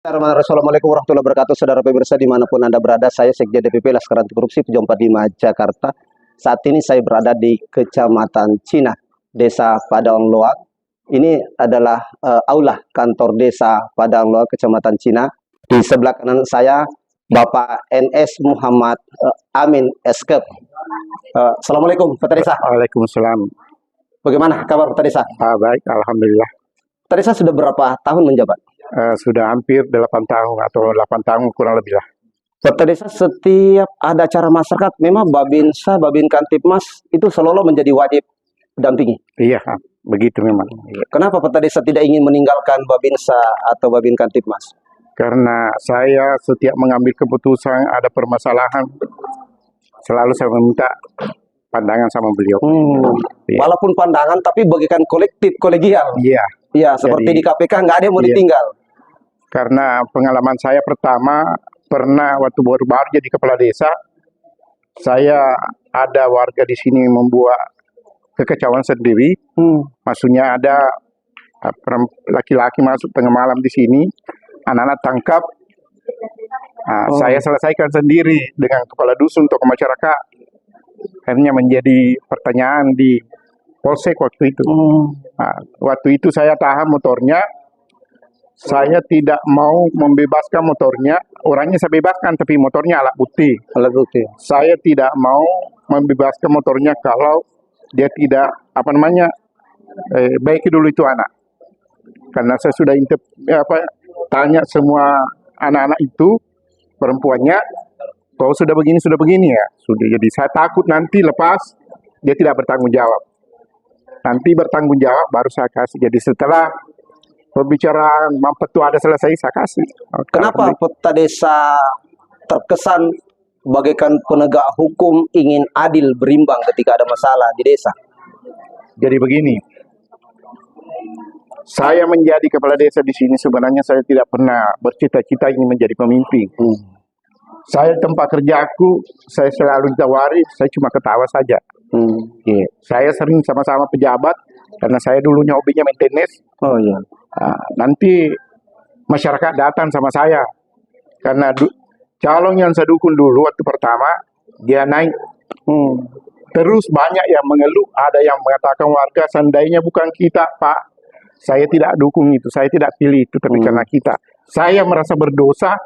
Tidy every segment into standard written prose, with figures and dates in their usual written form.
Assalamualaikum warahmatullahi wabarakatuh. Saudara pemirsa dimanapun Anda berada, saya Sekjen DPP Laskar Anti Korupsi Pejuang 45 Jakarta. Saat ini saya berada di Kecamatan Cina, Desa Padang Loak. Ini adalah aula kantor Desa Padang Loak, Kecamatan Cina. Di sebelah kanan saya Bapak NS Muhammad Amin Eskep. Assalamualaikum Pak Tadesa. Waalaikumsalam. Bagaimana kabar Pak Tadesa? Baik, alhamdulillah. Pak Tadesa sudah berapa tahun menjabat? Sudah hampir 8 tahun atau 8 tahun kurang lebih lah. Kota Desa setiap ada acara masyarakat, memang Babinsa, Babin Kantipmas itu selalu menjadi wajib dampingi. Iya, begitu memang. Kenapa Kota Desa tidak ingin meninggalkan Babinsa atau Babin Kantipmas? Karena saya setiap mengambil keputusan ada permasalahan, selalu saya meminta pandangan sama beliau. Iya. Walaupun pandangan, tapi bagikan kolektif, kolegial. Iya. Iya, seperti di KPK nggak ada yang mau ditinggal. Karena pengalaman saya pertama, pernah waktu baru-baru jadi kepala desa, saya ada warga di sini membuat kekacauan sendiri. Maksudnya ada laki-laki masuk tengah malam di sini, anak-anak tangkap. Saya selesaikan sendiri dengan kepala dusun atau masyarakat. Akhirnya menjadi pertanyaan di Polsek waktu itu. Waktu itu saya tahan motornya. Saya tidak mau membebaskan motornya. Orangnya saya bebaskan, tapi motornya alat bukti. Alat bukti. Saya tidak mau membebaskan motornya kalau dia tidak baiki dulu itu anak. Karena saya sudah tanya semua anak-anak itu, perempuannya, kalau sudah begini ya. Sudah. Jadi saya takut nanti lepas dia tidak bertanggung jawab. Nanti bertanggung jawab baru saya kasih. Jadi setelah pembicaraan mampetu ada selesai, saya kasih. Kenapa Kota Desa terkesan bagaikan penegak hukum ingin adil berimbang ketika ada masalah di desa? Jadi begini, saya menjadi kepala desa di sini sebenarnya saya tidak pernah bercita-cita ingin menjadi pemimpin. Saya tempat kerjaku, saya selalu ditawari, saya cuma ketawa saja. Saya sering sama-sama pejabat, karena saya dulunya hobinya main tenis. Nanti masyarakat datang sama saya, karena calon yang saya dukung dulu waktu pertama, dia naik. Terus banyak yang mengeluh, ada yang mengatakan warga, seandainya bukan kita Pak, saya tidak dukung itu, saya tidak pilih itu, tapi karena kita. Saya merasa berdosa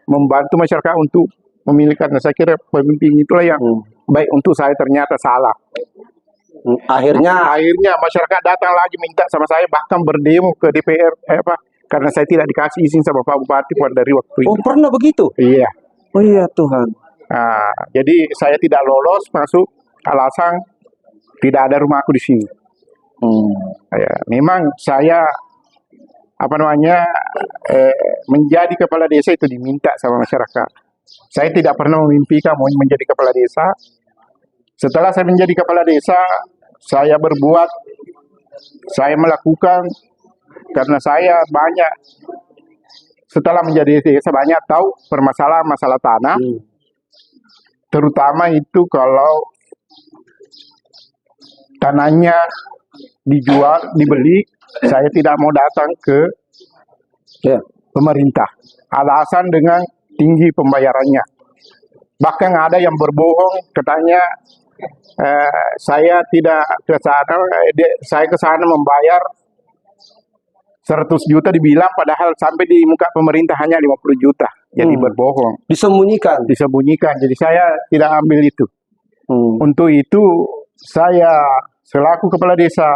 membantu masyarakat untuk memilih, karena saya kira pemimpin itulah yang baik untuk saya, ternyata salah. Akhirnya masyarakat datang lagi minta sama saya, bahkan berdemo ke DPR karena saya tidak dikasih izin sama Pak Bupati dari waktu itu. Oh, pernah begitu? Iya. Oh iya Tuhan. Jadi saya tidak lolos masuk, alasan tidak ada rumahku di sini. Memang saya menjadi kepala desa itu diminta sama masyarakat. Saya tidak pernah memimpikan mau menjadi kepala desa. Setelah saya menjadi kepala desa, saya berbuat, saya melakukan, karena saya banyak, setelah menjadi desa banyak tahu permasalahan masalah tanah, terutama itu kalau tanahnya dijual, dibeli, saya tidak mau datang ke pemerintah. Alasan dengan tinggi pembayarannya. Bahkan ada yang berbohong, katanya saya tidak ke sana, saya ke sana membayar 100 juta dibilang, padahal sampai di muka pemerintah hanya 50 juta. Jadi berbohong. Disembunyikan. Jadi saya tidak ambil itu. Untuk itu saya selaku kepala desa,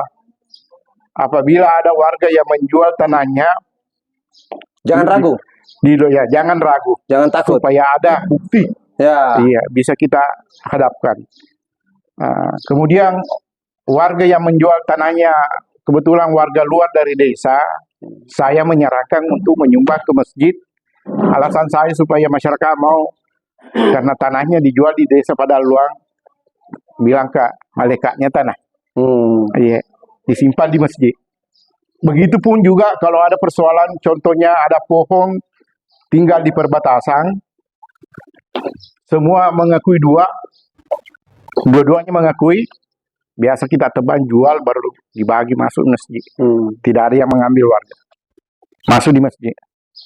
apabila ada warga yang menjual tanahnya, jangan ragu. Jangan ragu. Jangan takut. Supaya ada bukti. Iya, bisa kita hadapkan. Kemudian warga yang menjual tanahnya, kebetulan warga luar dari desa, saya menyarankan untuk menyumbang ke masjid. Alasan saya supaya masyarakat mau, karena tanahnya dijual di desa Padang Luang, bilang ke malaikatnya tanah. Disimpan di masjid. Begitupun juga kalau ada persoalan, contohnya ada pohon tinggal di perbatasan, semua mengakui dua-duanya mengakui, biasa kita tebang jual baru dibagi masuk masjid. Tidak ada yang mengambil warga. Masuk di masjid.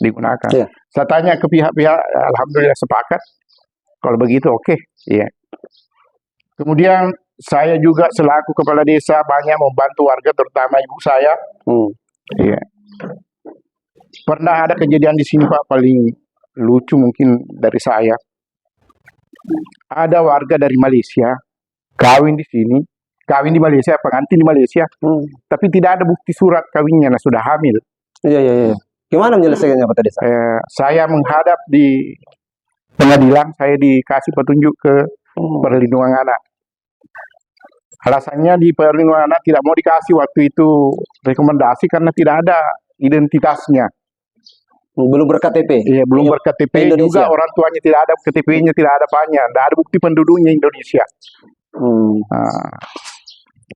digunakan. Iya. Saya tanya ke pihak-pihak, alhamdulillah sepakat. Kalau begitu oke. Iya. Kemudian saya juga selaku kepala desa banyak membantu warga, terutama ibu saya. Iya. Pernah ada kejadian di sini Pak, paling lucu mungkin dari saya. Ada warga dari Malaysia kawin di sini, kawin di Malaysia, pengantin di Malaysia, tapi tidak ada bukti surat kawinnya, nah sudah hamil. Iya. Gimana menyelesaikannya Pak Desa? Saya menghadap di pengadilan, saya dikasih petunjuk ke perlindungan anak. Alasannya di perlindungan anak tidak mau dikasih waktu itu rekomendasi karena tidak ada identitasnya. Belum ber-KTP? Iya, belum ber-KTP juga, orang tuanya tidak ada KTP-nya, tidak ada apanya, tidak ada bukti penduduknya Indonesia.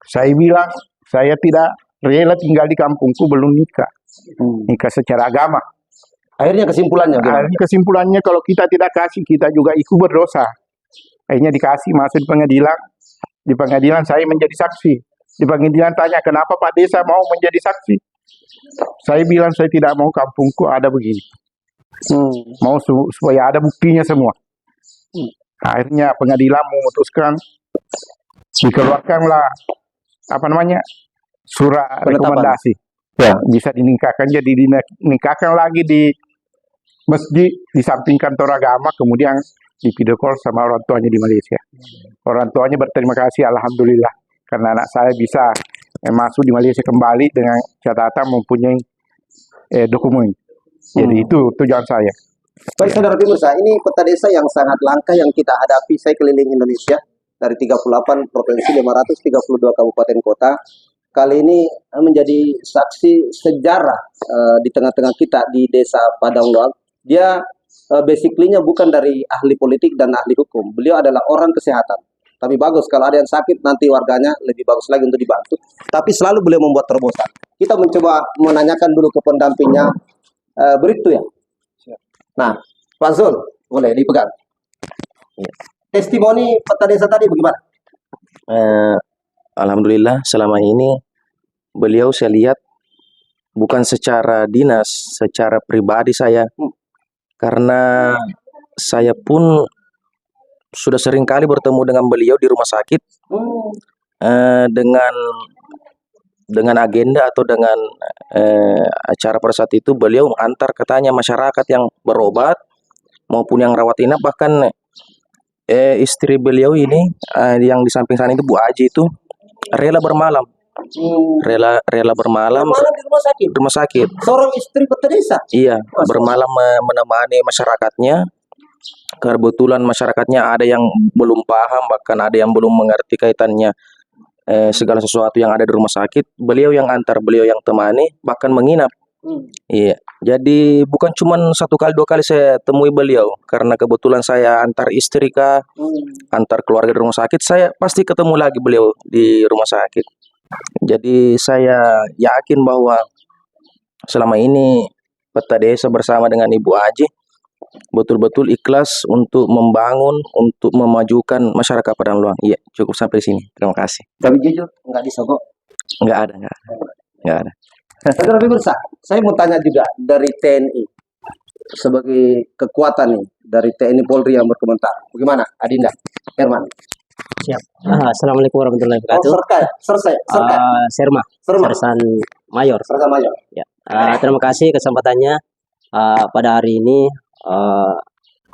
Saya bilang, saya tidak rela tinggal di kampungku belum nikah. Nikah secara agama. Akhirnya kesimpulannya Kalau kita tidak kasih, kita juga ikut berdosa. Akhirnya dikasih, masuk di pengadilan. Di pengadilan saya menjadi saksi. Di pengadilan tanya, kenapa Pak Desa mau menjadi saksi? Saya bilang, saya tidak mau kampungku ada begini. Mau supaya ada buktinya semua. Akhirnya pengadilan memutuskan, dikeluarkanlah surat rekomendasi. Ya, bisa dinikahkan, jadi dinikahkan lagi di masjid di samping kantor agama, kemudian di video call sama orang tuanya di Malaysia. Orang tuanya berterima kasih, alhamdulillah, karena anak saya bisa masuk di Malaysia kembali dengan catatan mempunyai dokumen. Jadi itu tujuan saya. Baik saudara pemirsa, ini peta desa yang sangat langka yang kita hadapi. Saya keliling Indonesia dari 38 provinsi, 532 kabupaten kota. Kali ini menjadi saksi sejarah di tengah-tengah kita di desa Padang Loang. Dia basically-nya bukan dari ahli politik dan ahli hukum. Beliau adalah orang kesehatan. Tapi bagus kalau ada yang sakit, nanti warganya lebih bagus lagi untuk dibantu. Tapi selalu beliau membuat terobosan. Kita mencoba menanyakan dulu ke pendampingnya Bribtu ya. Nah, Pak Zul, boleh dipegang. Testimoni peta desa tadi bagaimana? Alhamdulillah selama ini beliau saya lihat bukan secara dinas, secara pribadi saya. Karena saya pun sudah sering kali bertemu dengan beliau di rumah sakit dengan agenda atau dengan acara pada saat itu beliau antar katanya masyarakat yang berobat maupun yang rawat inap, bahkan istri beliau ini yang di samping sana itu Bu Aji itu rela bermalam. Rela bermalam di rumah sakit. Seorang istri peta desa. Iya, bermalam menemani masyarakatnya. Kebetulan masyarakatnya ada yang belum paham, bahkan ada yang belum mengerti kaitannya segala sesuatu yang ada di rumah sakit. Beliau yang antar, beliau yang temani, bahkan menginap. Iya, jadi bukan cuma 1 kali 2 kali saya temui beliau, karena kebetulan saya antar istri antar keluarga di rumah sakit, saya pasti ketemu lagi beliau di rumah sakit. Jadi saya yakin bahwa selama ini peta desa bersama dengan Ibu Aji betul-betul ikhlas untuk membangun, untuk memajukan masyarakat Padang Loang. Iya, cukup sampai sini. Terima kasih. Tapi jujur, nggak disogok? Nggak ada. Saudara pemirsa, saya mau tanya juga dari TNI sebagai kekuatan nih dari TNI Polri yang berkomentar. Bagaimana, Adinda Herman? Siap. Assalamualaikum warahmatullahi wabarakatuh. Serma. Sersan Mayor. Ya. Terima kasih kesempatannya. Pada hari ini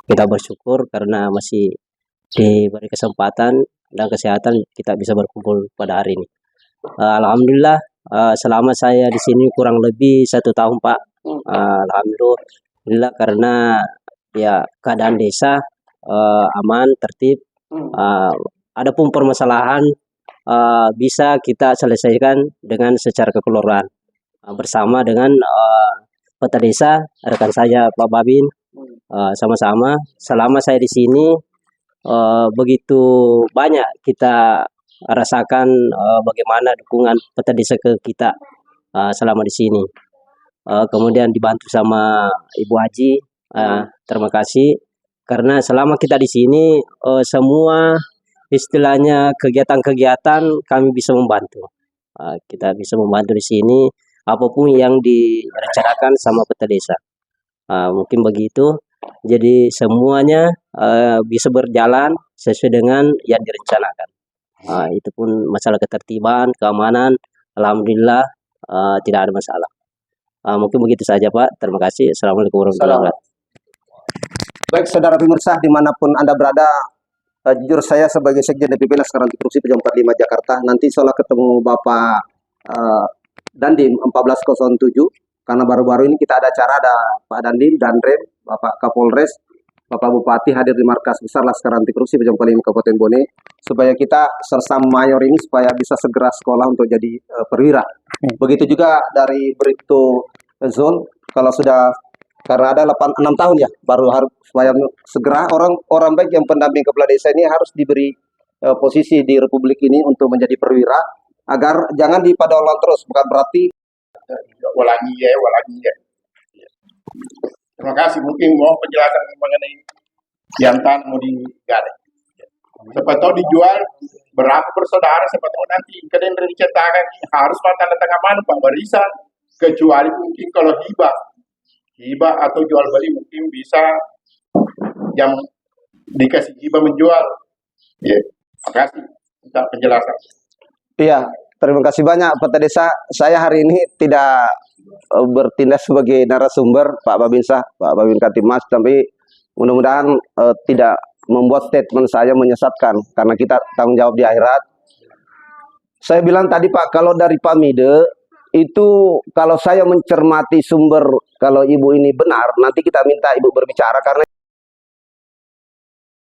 kita bersyukur karena masih diberi kesempatan dan kesehatan kita bisa berkumpul pada hari ini. Alhamdulillah selama saya di sini kurang lebih 1 tahun Pak. Alhamdulillah karena ya keadaan desa aman, tertib. Adapun permasalahan bisa kita selesaikan dengan secara kekeluargaan bersama dengan peta desa, rekan saya Pak Babin, sama-sama. Selama saya di sini begitu banyak kita rasakan bagaimana dukungan peta desa ke kita selama di sini. Kemudian dibantu sama Ibu Haji, terima kasih karena selama kita di sini semua istilahnya kegiatan-kegiatan kami bisa membantu. Kita bisa membantu di sini apapun yang direncanakan sama peta desa. Mungkin begitu. Jadi semuanya bisa berjalan sesuai dengan yang direncanakan. Itu pun masalah ketertiban, keamanan, alhamdulillah tidak ada masalah. Mungkin begitu saja Pak. Terima kasih. Assalamualaikum warahmatullahi wabarakatuh. Baik saudara pemirsa dimanapun Anda berada, jujur saya sebagai Sekjen DPP Laskar Anti Korupsi Pejuang 45 Jakarta, nanti seolah ketemu Bapak Dandim 1407, karena baru-baru ini kita ada acara, ada Pak Dandim, Danrem, Bapak Kapolres, Bapak Bupati hadir di markas besar Laskar Anti Korupsi Pejuang 45 Kabupaten Bone, supaya kita serta mayor ini supaya bisa segera sekolah untuk jadi perwira. Begitu juga dari Bribtu Zone, kalau sudah, karena ada 6 tahun ya, baru harus supaya segera orang baik yang pendamping kepala desa ini harus diberi posisi di Republik ini untuk menjadi perwira, agar jangan dipadaulang terus, bukan berarti Walangi ya. Terima kasih. Mungkin mau penjelasan mengenai yang tanah mau digali. Siapa tahu dijual berapa bersaudara, siapa tahu nanti kalian dicetakan harus tanda tangan mana Pak Barisan, kecuali mungkin kalau hibah atau jual beli mungkin bisa yang dikasih hibah menjual. Ya, terima kasih untuk penjelasan. iya, terima kasih banyak Pak Desa. Saya hari ini tidak bertindak sebagai narasumber Pak Babinsa, Pak Babin Katimas, tapi mudah-mudahan tidak membuat statement saya menyesatkan, karena kita tanggung jawab di akhirat. Saya bilang tadi Pak, kalau dari Pak Mide itu, kalau saya mencermati sumber, kalau ibu ini benar, nanti kita minta ibu berbicara, karena